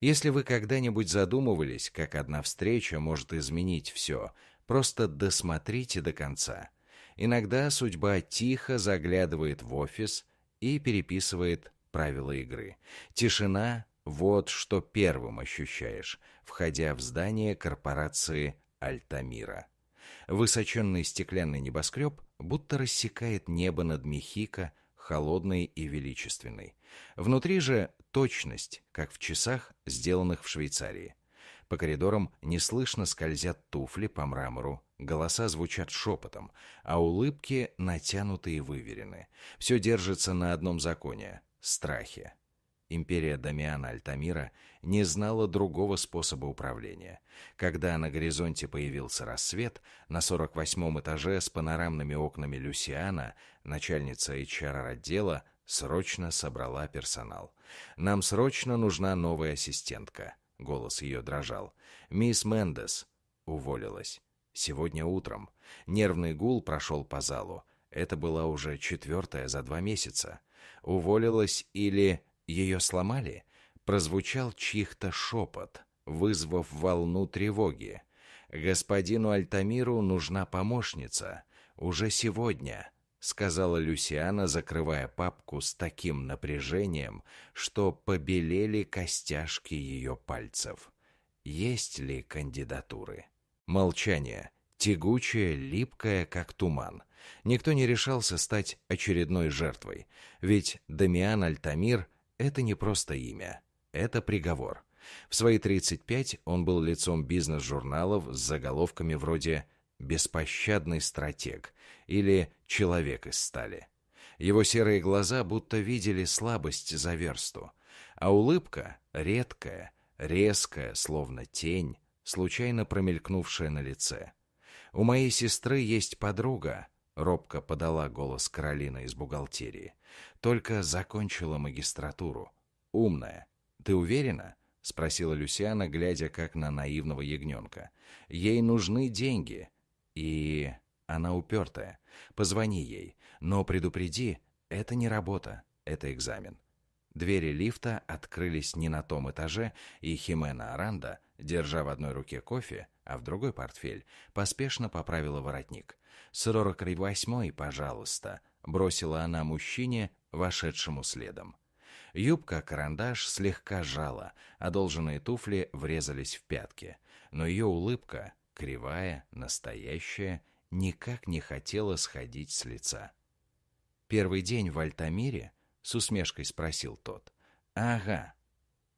Если вы когда-нибудь задумывались, как одна встреча может изменить все, просто досмотрите до конца. Иногда судьба тихо заглядывает в офис и переписывает правила игры. Тишина — вот что первым ощущаешь, входя в здание корпорации Альтамира. Высоченный стеклянный небоскреб будто рассекает небо над Мехико, холодный и величественный. Внутри же точность, как в часах, сделанных в Швейцарии. По коридорам неслышно скользят туфли по мрамору, голоса звучат шепотом, а улыбки натянуты и выверены. Все держится на одном законе — страхе. Империя Дамиана Альтамира не знала другого способа управления. Когда на горизонте появился рассвет, на 48-м этаже с панорамными окнами Люсиана, начальница HR-отдела, срочно собрала персонал. «Нам срочно нужна новая ассистентка». Голос ее дрожал. «Мисс Мендес уволилась. Сегодня утром». Нервный гул прошел по залу. Это была уже 4-я за 2 месяца. Уволилась или ее сломали? Прозвучал чьих-то шепот, вызвав волну тревоги. «Господину Альтамиру нужна помощница. Уже сегодня», — сказала Люсиана, закрывая папку с таким напряжением, что побелели костяшки ее пальцев. Есть ли кандидатуры? Молчание. Тягучее, липкое, как туман. Никто не решался стать очередной жертвой. Ведь Дамиан Альтамир — это не просто имя. Это приговор. В свои 35 он был лицом бизнес-журналов с заголовками вроде «Беспощадный стратег» или «Человек из стали». Его серые глаза будто видели слабость за версту, а улыбка, редкая, резкая, словно тень, случайно промелькнувшая на лице. «У моей сестры есть подруга», — робко подала голос Каролина из бухгалтерии. «Только закончила магистратуру. Умная. Ты уверена?» — спросила Люсиана, глядя как на наивного ягненка. «Ей нужны деньги. И она упертая. Позвони ей. Но предупреди, это не работа, это экзамен». Двери лифта открылись не на том этаже, и Химена Аранда, держа в одной руке кофе, а в другой портфель, поспешно поправила воротник. «48-й, пожалуйста», — бросила она мужчине, вошедшему следом. Юбка-карандаш слегка жала, одолженные туфли врезались в пятки, но ее улыбка, кривая, настоящая, никак не хотела сходить с лица. «Первый день в Альтамире?» — с усмешкой спросил тот. «Ага.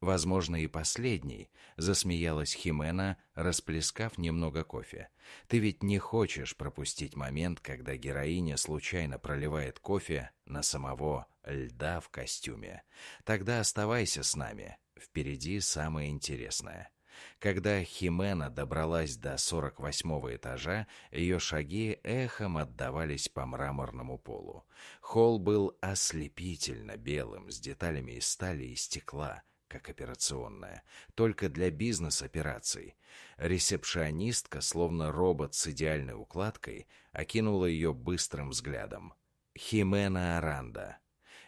Возможно, и последний», — засмеялась Химена, расплескав немного кофе. «Ты ведь не хочешь пропустить момент, когда героиня случайно проливает кофе на самого льда в костюме. Тогда оставайся с нами. Впереди самое интересное». Когда Химена добралась до 48-го этажа, ее шаги эхом отдавались по мраморному полу. Холл был ослепительно белым, с деталями из стали и стекла, как операционная, только для бизнес-операций. Ресепшионистка, словно робот с идеальной укладкой, окинула ее быстрым взглядом. «Химена Аранда.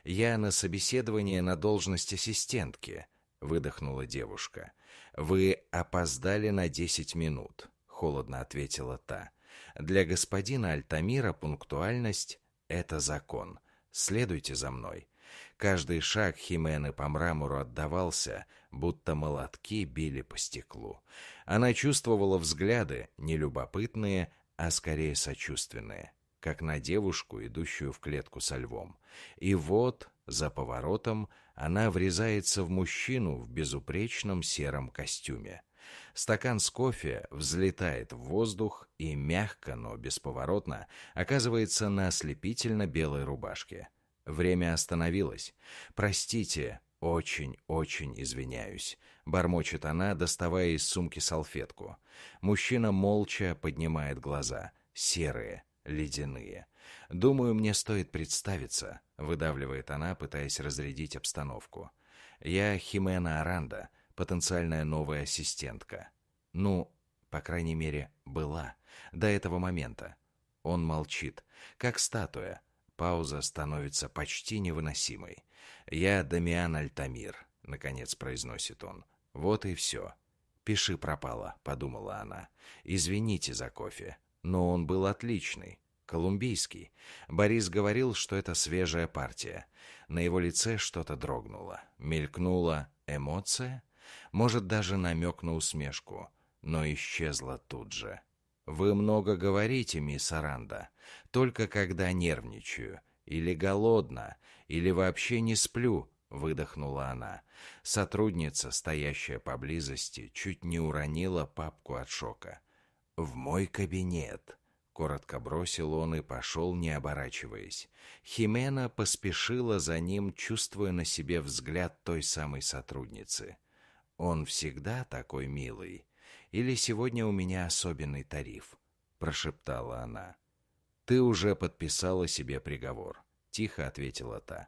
Я на собеседование на должность ассистентки», — выдохнула девушка. «Вы опоздали на 10 минут», — холодно ответила та. «Для господина Альтамира пунктуальность — это закон. Следуйте за мной». Каждый шаг Химены по мрамору отдавался, будто молотки били по стеклу. Она чувствовала взгляды, не любопытные, а скорее сочувственные, как на девушку, идущую в клетку со львом. И вот, за поворотом, она врезается в мужчину в безупречном сером костюме. Стакан с кофе взлетает в воздух и мягко, но бесповоротно оказывается на ослепительно белой рубашке. Время остановилось. «Простите, очень извиняюсь», — бормочет она, доставая из сумки салфетку. Мужчина молча поднимает глаза, серые, ледяные. «Думаю, мне стоит представиться», — выдавливает она, пытаясь разрядить обстановку. «Я Химена Аранда, потенциальная новая ассистентка. Ну, по крайней мере, была. До этого момента». Он молчит, как статуя. Пауза становится почти невыносимой. «Я Дамиан Альтамир», — наконец произносит он. Вот и все. «Пиши пропало», — подумала она. «Извините за кофе, но он был отличный. Колумбийский. Борис говорил, что это свежая партия. На его лице что-то дрогнуло. Мелькнула эмоция, может, даже намек на усмешку, но исчезла тут же. «Вы много говорите, мисс Аранда, только когда нервничаю, или голодна, или вообще не сплю», — выдохнула она. Сотрудница, стоящая поблизости, чуть не уронила папку от шока. «В мой кабинет», — коротко бросил он и пошел, не оборачиваясь. Химена поспешила за ним, чувствуя на себе взгляд той самой сотрудницы. «Он всегда такой милый? Или сегодня у меня особенный тариф?» — прошептала она. «Ты уже подписала себе приговор», — тихо ответила та.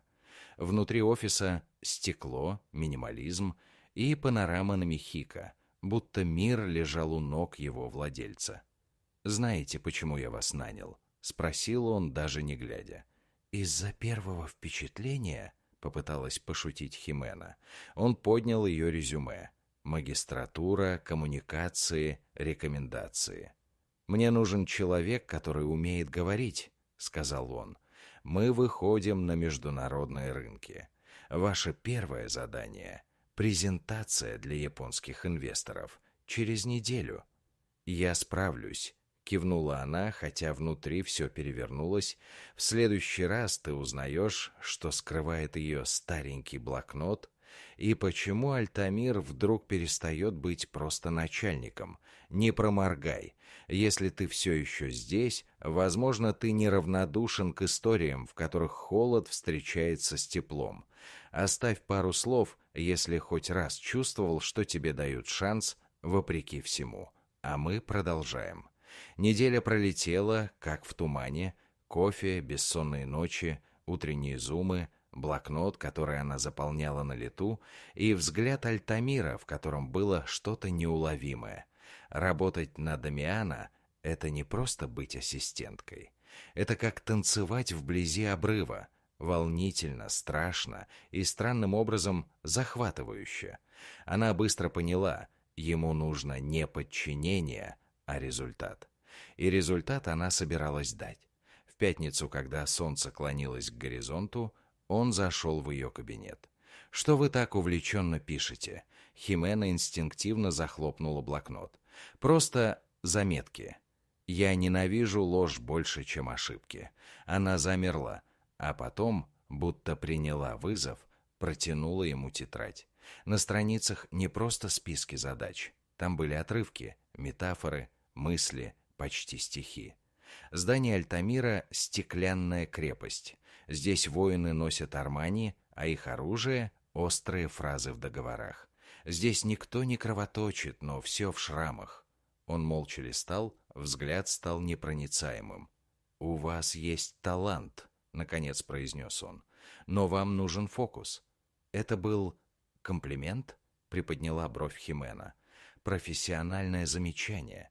Внутри офиса стекло, минимализм и панорама на Мехико, будто мир лежал у ног его владельца. «Знаете, почему я вас нанял?» — спросил он, даже не глядя. «Из-за первого впечатления?» — попыталась пошутить Химена. Он поднял ее резюме. Магистратура, коммуникации, рекомендации. «Мне нужен человек, который умеет говорить», — сказал он. «Мы выходим на международные рынки. Ваше первое задание — презентация для японских инвесторов. Через неделю». «Я справлюсь», — кивнула она, хотя внутри все перевернулось. «В следующий раз ты узнаешь, что скрывает ее старенький блокнот, и почему Альтамир вдруг перестает быть просто начальником. Не проморгай. Если ты все еще здесь, возможно, ты неравнодушен к историям, в которых холод встречается с теплом. Оставь пару слов, если хоть раз чувствовал, что тебе дают шанс, вопреки всему. А мы продолжаем». Неделя пролетела, как в тумане. Кофе, бессонные ночи, утренние зумы, блокнот, который она заполняла на лету, и взгляд Альтамира, в котором было что-то неуловимое. Работать на Дамиана — это не просто быть ассистенткой. Это как танцевать вблизи обрыва. Волнительно, страшно и странным образом захватывающе. Она быстро поняла, ему нужно не подчинение, а результат. И результат она собиралась дать. В пятницу, когда солнце клонилось к горизонту, он зашел в ее кабинет. «Что вы так увлеченно пишете?» Химена инстинктивно захлопнула блокнот. «Просто заметки. Я ненавижу ложь больше, чем ошибки». Она замерла, а потом, будто приняла вызов, протянула ему тетрадь. На страницах не просто списки задач. Там были отрывки, метафоры, мысли, почти стихи. Здание Альтамира — стеклянная крепость. Здесь воины носят армани, а их оружие — острые фразы в договорах. Здесь никто не кровоточит, но все в шрамах. Он молча листал, взгляд стал непроницаемым. «У вас есть талант», — наконец произнес он, — «но вам нужен фокус». «Это был комплимент?» — приподняла бровь Химена. «Профессиональное замечание».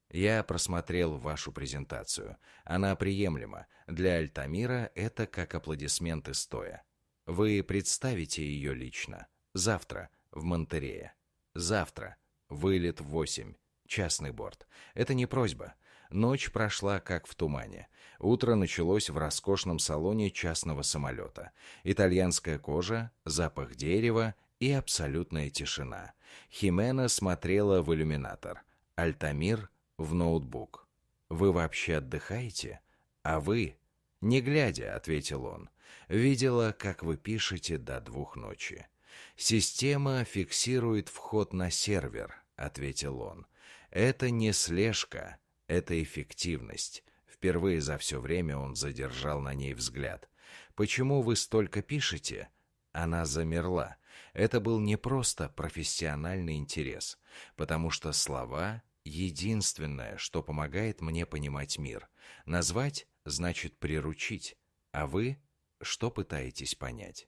«Я просмотрел вашу презентацию. Она приемлема. Для Альтамира это как аплодисменты стоя. Вы представите ее лично. Завтра в Монтерее. Завтра. Вылет в 8. Частный борт. Это не просьба. Ночь прошла как в тумане. Утро началось в роскошном салоне частного самолета. Итальянская кожа, запах дерева и абсолютная тишина. Химена смотрела в иллюминатор. Альтамир в ноутбук. «Вы вообще отдыхаете? А вы?» «Не глядя», — ответил он. «Видела, как вы пишете до 2 ночи». «Система фиксирует вход на сервер», — ответил он. «Это не слежка, это эффективность». Впервые за все время он задержал на ней взгляд. «Почему вы столько пишете?» Она замерла. Это был не просто профессиональный интерес, потому что слова — единственное, что помогает мне понимать мир. Назвать значит приручить. А вы что пытаетесь понять?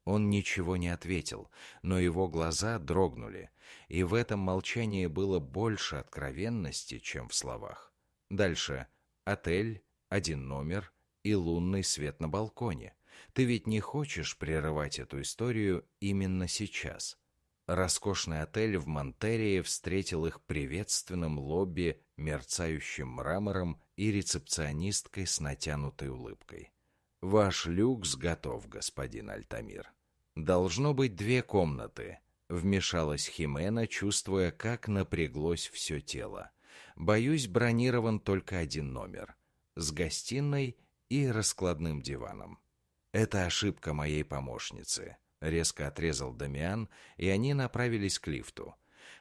Он ничего не ответил, но его глаза дрогнули, и в этом молчании было больше откровенности, чем в словах. Дальше отель, 1 номер и лунный свет на балконе. Ты ведь не хочешь прерывать эту историю именно сейчас? Роскошный отель в Монтерее встретил их приветственным лобби, мерцающим мрамором и рецепционисткой с натянутой улыбкой. «Ваш люкс готов, господин Альтамир. Должно быть 2 комнаты», — вмешалась Химена, чувствуя, как напряглось все тело. «Боюсь, бронирован только 1 номер. С гостиной и раскладным диваном». «Это ошибка моей помощницы», — резко отрезал Дамиан, и они направились к лифту.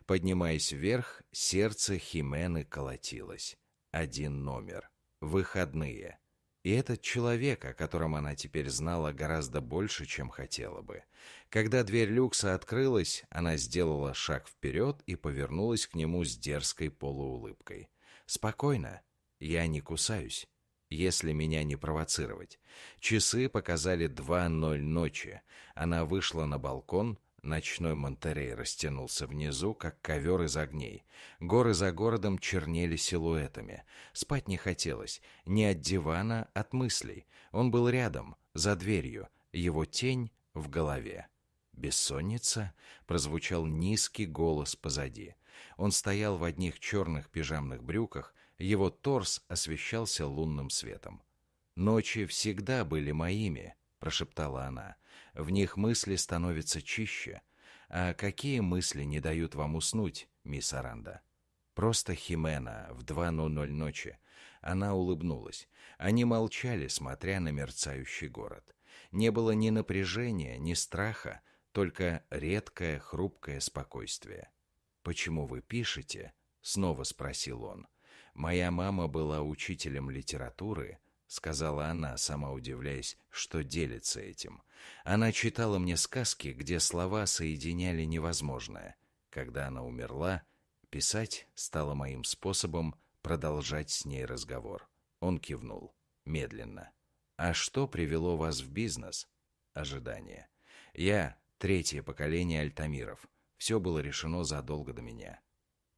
Поднимаясь вверх, сердце Химены колотилось. 1 номер. Выходные. И этот человек, о котором она теперь знала гораздо больше, чем хотела бы. Когда дверь люкса открылась, она сделала шаг вперед и повернулась к нему с дерзкой полуулыбкой. «Спокойно. Я не кусаюсь, если меня не провоцировать». Часы показали 2:00 ночи. Она вышла на балкон. Ночной Монтерей растянулся внизу, как ковер из огней. Горы за городом чернели силуэтами. Спать не хотелось. Не от дивана, от мыслей. Он был рядом, за дверью. Его тень в голове. «Бессонница?» — прозвучал низкий голос позади. Он стоял в одних черных пижамных брюках. Его торс освещался лунным светом. «Ночи всегда были моими», — прошептала она. «В них мысли становятся чище. А какие мысли не дают вам уснуть, мисс Аранда?» «Просто Химена в 2:00 ночи». Она улыбнулась. Они молчали, смотря на мерцающий город. Не было ни напряжения, ни страха, только редкое хрупкое спокойствие. «Почему вы пишете?» — снова спросил он. «Моя мама была учителем литературы», — сказала она, сама удивляясь, что делится этим. «Она читала мне сказки, где слова соединяли невозможное. Когда она умерла, писать стало моим способом продолжать с ней разговор». Он кивнул, медленно. «А что привело вас в бизнес?» «Ожидание. Я 3-е поколение Альтамиров. Все было решено задолго до меня».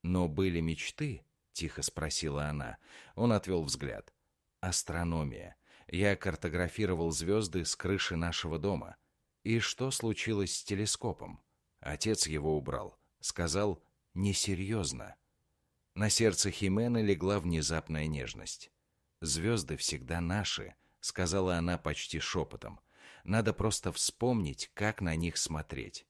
«Но были мечты?» — тихо спросила она. Он отвел взгляд. «Астрономия. Я картографировал звезды с крыши нашего дома. И что случилось с телескопом?» Отец его убрал. Сказал: «Несерьезно». На сердце Химены легла внезапная нежность. «Звезды всегда наши», — сказала она почти шепотом. «Надо просто вспомнить, как на них смотреть».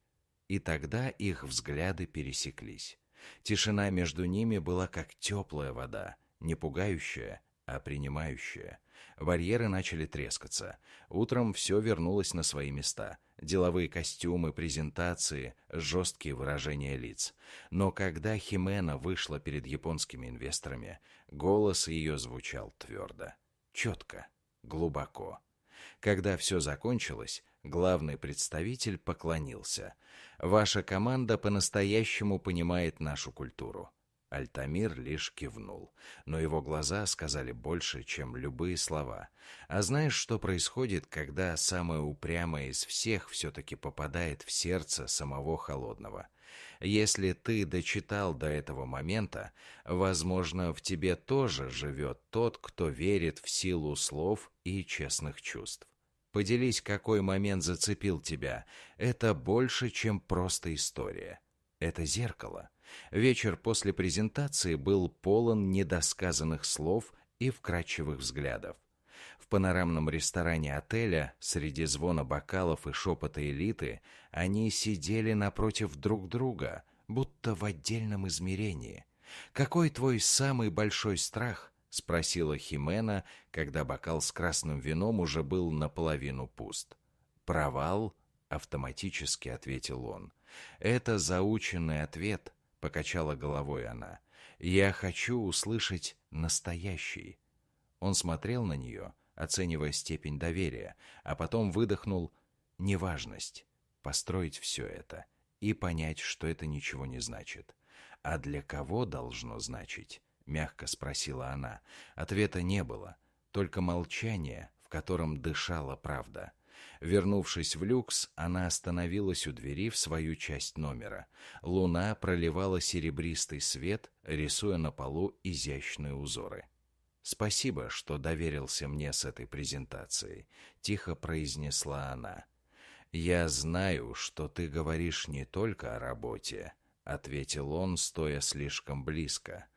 И тогда их взгляды пересеклись. Тишина между ними была как теплая вода, не пугающая, а принимающая. Барьеры начали трескаться. Утром все вернулось на свои места. Деловые костюмы, презентации, жесткие выражения лиц. Но когда Химена вышла перед японскими инвесторами, голос ее звучал твердо, четко, глубоко. Когда все закончилось, главный представитель поклонился. «Ваша команда по-настоящему понимает нашу культуру». Альтамир лишь кивнул, но его глаза сказали больше, чем любые слова. А знаешь, что происходит, когда самое упрямое из всех все-таки попадает в сердце самого холодного? Если ты дочитал до этого момента, возможно, в тебе тоже живет тот, кто верит в силу слов и честных чувств. Поделись, какой момент зацепил тебя. Это больше, чем просто история. Это зеркало. Вечер после презентации был полон недосказанных слов и вкрадчивых взглядов. В панорамном ресторане отеля, среди звона бокалов и шепота элиты, они сидели напротив друг друга, будто в отдельном измерении. «Какой твой самый большой страх?» — спросила Химена, когда бокал с красным вином уже был наполовину пуст. «Провал?» — автоматически ответил он. «Это заученный ответ», — покачала головой она. «Я хочу услышать настоящий». Он смотрел на нее, оценивая степень доверия, а потом выдохнул: «Неважность. Построить все это и понять, что это ничего не значит». «А для кого должно значить?» — мягко спросила она. Ответа не было, только молчание, в котором дышала правда. Вернувшись в люкс, она остановилась у двери в свою часть номера. Луна проливала серебристый свет, рисуя на полу изящные узоры. «Спасибо, что доверился мне с этой презентацией», — тихо произнесла она. «Я знаю, что ты говоришь не только о работе», — ответил он, стоя слишком близко.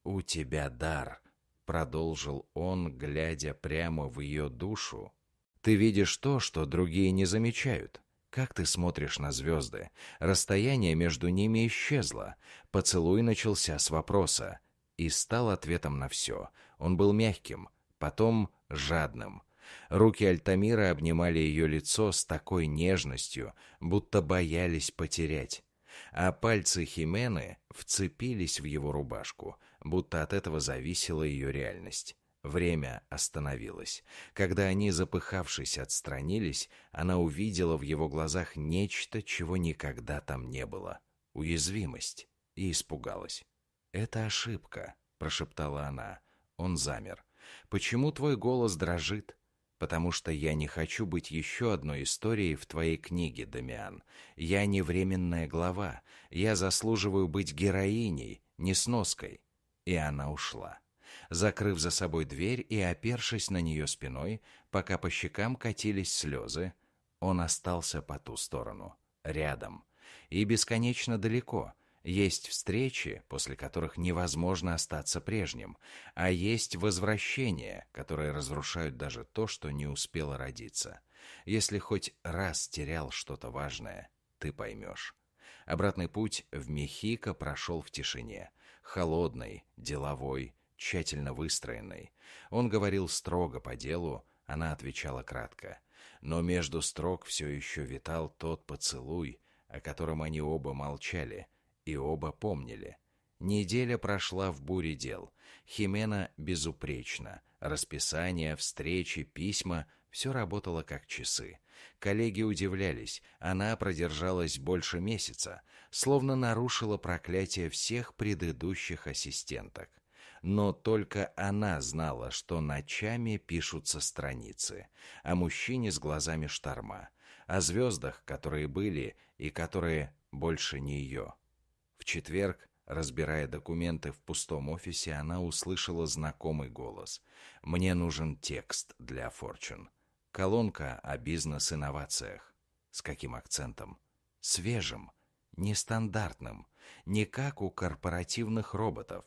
«У тебя дар», — продолжил он, глядя прямо в ее душу. «Ты видишь то, что другие не замечают. Как ты смотришь на звезды? Расстояние между ними исчезло. Поцелуй начался с вопроса и стал ответом на все. Он был мягким, потом жадным. Руки Альтамира обнимали ее лицо с такой нежностью, будто боялись потерять. А пальцы Химены вцепились в его рубашку, будто от этого зависела ее реальность. Время остановилось. Когда они, запыхавшись, отстранились, она увидела в его глазах нечто, чего никогда там не было. Уязвимость. И испугалась. «Это ошибка», — прошептала она. Он замер. «Почему твой голос дрожит?» «Потому что я не хочу быть еще одной историей в твоей книге, Дамиан. Я не временная глава. Я заслуживаю быть героиней, не сноской». И она ушла, закрыв за собой дверь и опершись на нее спиной, пока по щекам катились слезы. Он остался по ту сторону, рядом. И бесконечно далеко. Есть встречи, после которых невозможно остаться прежним, а есть возвращения, которые разрушают даже то, что не успело родиться. Если хоть раз терял что-то важное, ты поймешь. Обратный путь в Мехико прошел в тишине, холодной, деловой, тщательно выстроенной. Он говорил строго по делу, она отвечала кратко. Но между строк все еще витал тот поцелуй, о котором они оба молчали, и оба помнили. Неделя прошла в буре дел. Химена безупречна. Расписание, встречи, письма — все работало как часы. Коллеги удивлялись. Она продержалась больше месяца, словно нарушила проклятие всех предыдущих ассистенток. Но только она знала, что ночами пишутся страницы, о мужчине с глазами шторма, о звездах, которые были и которые больше не ее. В четверг, разбирая документы в пустом офисе, она услышала знакомый голос. «Мне нужен текст для Fortune. Колонка о бизнес-инновациях». С каким акцентом? Свежим, нестандартным, не как у корпоративных роботов.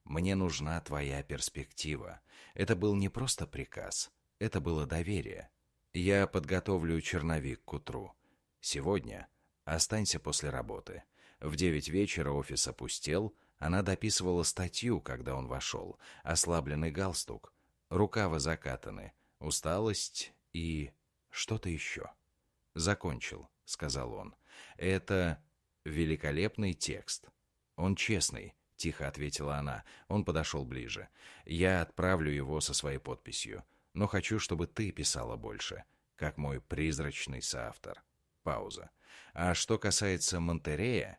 «Мне нужна твоя перспектива». Это был не просто приказ, это было доверие. «Я подготовлю черновик к утру. Сегодня останься после работы». В 9 вечера офис опустел, она дописывала статью, когда он вошел. Ослабленный галстук, рукава закатаны, усталость и что-то еще. «Закончил», — сказал он. «Это великолепный текст». «Он честный», — тихо ответила она. Он подошел ближе. «Я отправлю его со своей подписью, но хочу, чтобы ты писала больше, как мой призрачный соавтор». Пауза. «А что касается Монтерея...»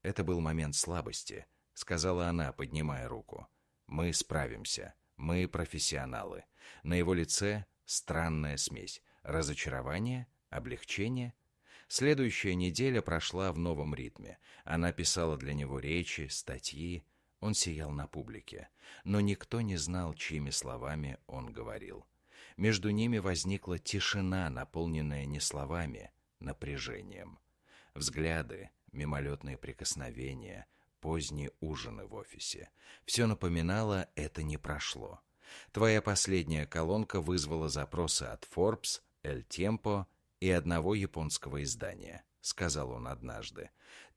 «Это был момент слабости», — сказала она, поднимая руку. «Мы справимся. Мы профессионалы». На его лице странная смесь. Разочарование, облегчение. Следующая неделя прошла в новом ритме. Она писала для него речи, статьи. Он сиял на публике. Но никто не знал, чьими словами он говорил. Между ними возникла тишина, наполненная не словами, напряжением. Взгляды, мимолетные прикосновения, поздние ужины в офисе. Все напоминало, это не прошло. Твоя последняя колонка вызвала запросы от Forbes, El Tiempo и одного японского издания, сказал он однажды.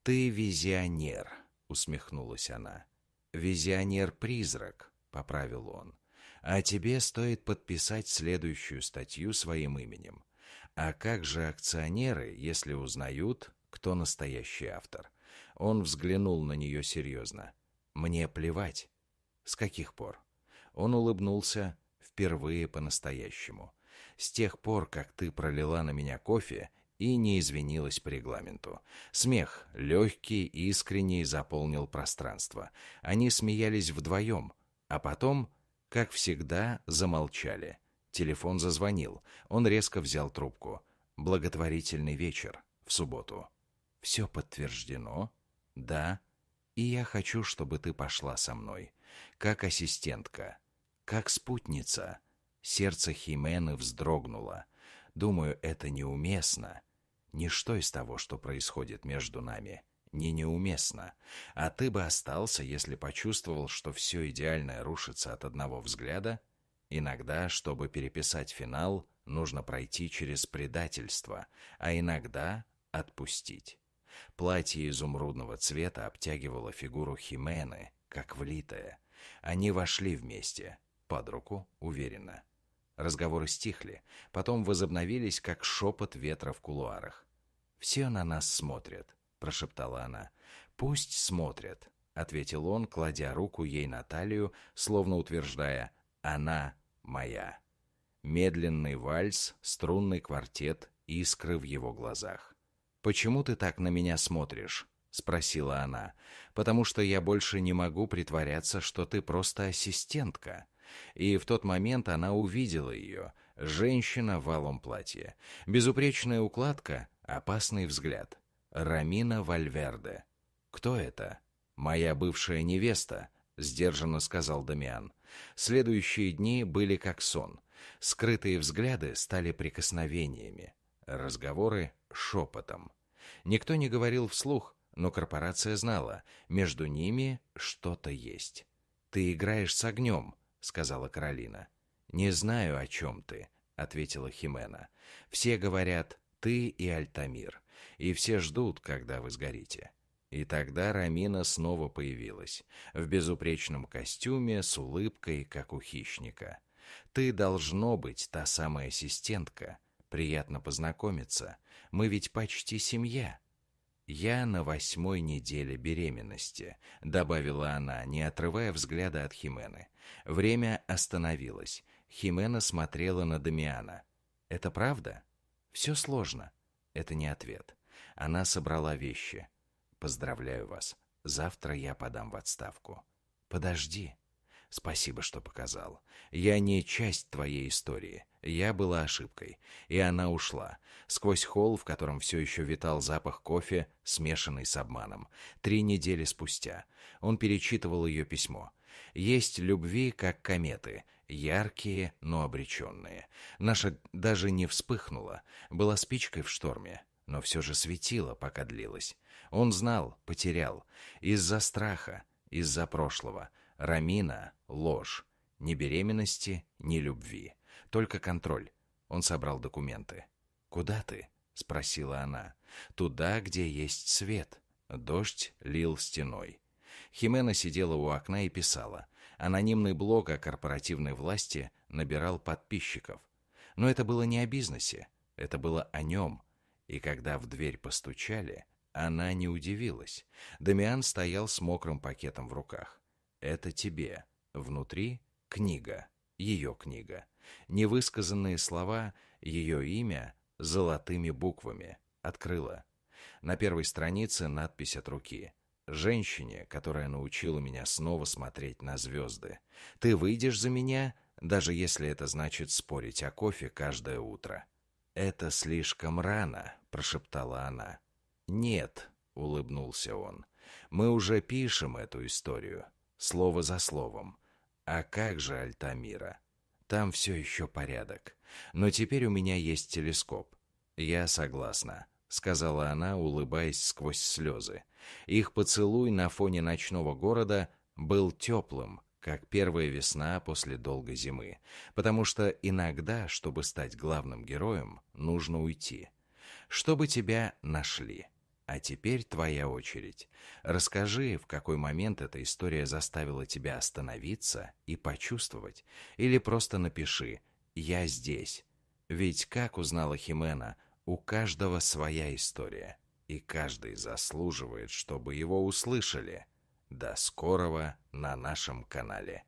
«Ты визионер», усмехнулась она. «Визионер-призрак», поправил он. «А тебе стоит подписать следующую статью своим именем. А как же акционеры, если узнают, кто настоящий автор?» Он взглянул на нее серьезно. «Мне плевать». «С каких пор?» Он улыбнулся впервые по-настоящему. «С тех пор, как ты пролила на меня кофе и не извинилась по регламенту». Смех, легкий и искренний, заполнил пространство. Они смеялись вдвоем, а потом, как всегда, замолчали. Телефон зазвонил. Он резко взял трубку. «Благотворительный вечер в субботу». «Все подтверждено?» «Да. И я хочу, чтобы ты пошла со мной. Как ассистентка. Как спутница». Сердце Химены вздрогнуло. «Думаю, это неуместно». Ничто из того, что происходит между нами, неуместно. А ты бы остался, если почувствовал, что все идеальное рушится от одного взгляда? Иногда, чтобы переписать финал, нужно пройти через предательство, а иногда отпустить. Платье изумрудного цвета обтягивало фигуру Химены, как влитое. Они вошли вместе, под руку, уверенно. Разговоры стихли, потом возобновились, как шепот ветра в кулуарах. «Все на нас смотрят», — прошептала она. «Пусть смотрят», — ответил он, кладя руку ей на талию, словно утверждая: «Она моя». Медленный вальс, струнный квартет, искры в его глазах. «Почему ты так на меня смотришь?» — спросила она. «Потому что я больше не могу притворяться, что ты просто ассистентка». И в тот момент она увидела ее. Женщина в алом платье. Безупречная укладка, опасный взгляд. Рамина Вальверде. «Кто это?» «Моя бывшая невеста», — сдержанно сказал Дамиан. Следующие дни были как сон. Скрытые взгляды стали прикосновениями. Разговоры — шепотом. Никто не говорил вслух, но корпорация знала, между ними что-то есть. «Ты играешь с огнем», — сказала Каролина. «Не знаю, о чем ты», — ответила Химена. «Все говорят «ты» и Альтамир, и все ждут, когда вы сгорите». И тогда Рамина снова появилась, в безупречном костюме, с улыбкой, как у хищника. «Ты должно быть та самая ассистентка. Приятно познакомиться. Мы ведь почти семья». «Я на 8-й неделе беременности», — добавила она, не отрывая взгляда от Химены. Время остановилось. Химена смотрела на Дамиана. «Это правда?» «Все сложно». Это не ответ. Она собрала вещи. «Поздравляю вас. Завтра я подам в отставку». «Подожди». «Спасибо, что показал. Я не часть твоей истории. Я была ошибкой». И она ушла. Сквозь холл, в котором все еще витал запах кофе, смешанный с обманом. 3 недели спустя. Он перечитывал ее письмо. «Есть любви, как кометы. Яркие, но обреченные. Наша даже не вспыхнула. Была спичкой в шторме. Но все же светила, пока длилась. Он знал, потерял. Из-за страха, из-за прошлого. Рамина — ложь. Ни беременности, ни любви. Только контроль». Он собрал документы. «Куда ты?» — спросила она. «Туда, где есть свет». Дождь лил стеной. Химена сидела у окна и писала. Анонимный блог о корпоративной власти набирал подписчиков. Но это было не о бизнесе, это было о нем. И когда в дверь постучали, она не удивилась. Дамиан стоял с мокрым пакетом в руках. «Это тебе». Внутри книга, ее книга. Невысказанные слова, ее имя золотыми буквами. Открыла. На первой странице надпись от руки. «Женщине, которая научила меня снова смотреть на звезды. Ты выйдешь за меня, даже если это значит спорить о кофе каждое утро». «Это слишком рано», — прошептала она. «Нет», — улыбнулся он, — «мы уже пишем эту историю, слово за словом. А как же Альтамира? Там все еще порядок. Но теперь у меня есть телескоп». «Я согласна», — сказала она, улыбаясь сквозь слезы. Их поцелуй на фоне ночного города был теплым, как первая весна после долгой зимы, потому что иногда, чтобы стать главным героем, нужно уйти. Чтобы тебя нашли. А теперь твоя очередь. Расскажи, в какой момент эта история заставила тебя остановиться и почувствовать. Или просто напиши «Я здесь». Ведь, как узнала Химена, у каждого своя история. И каждый заслуживает, чтобы его услышали. До скорого на нашем канале.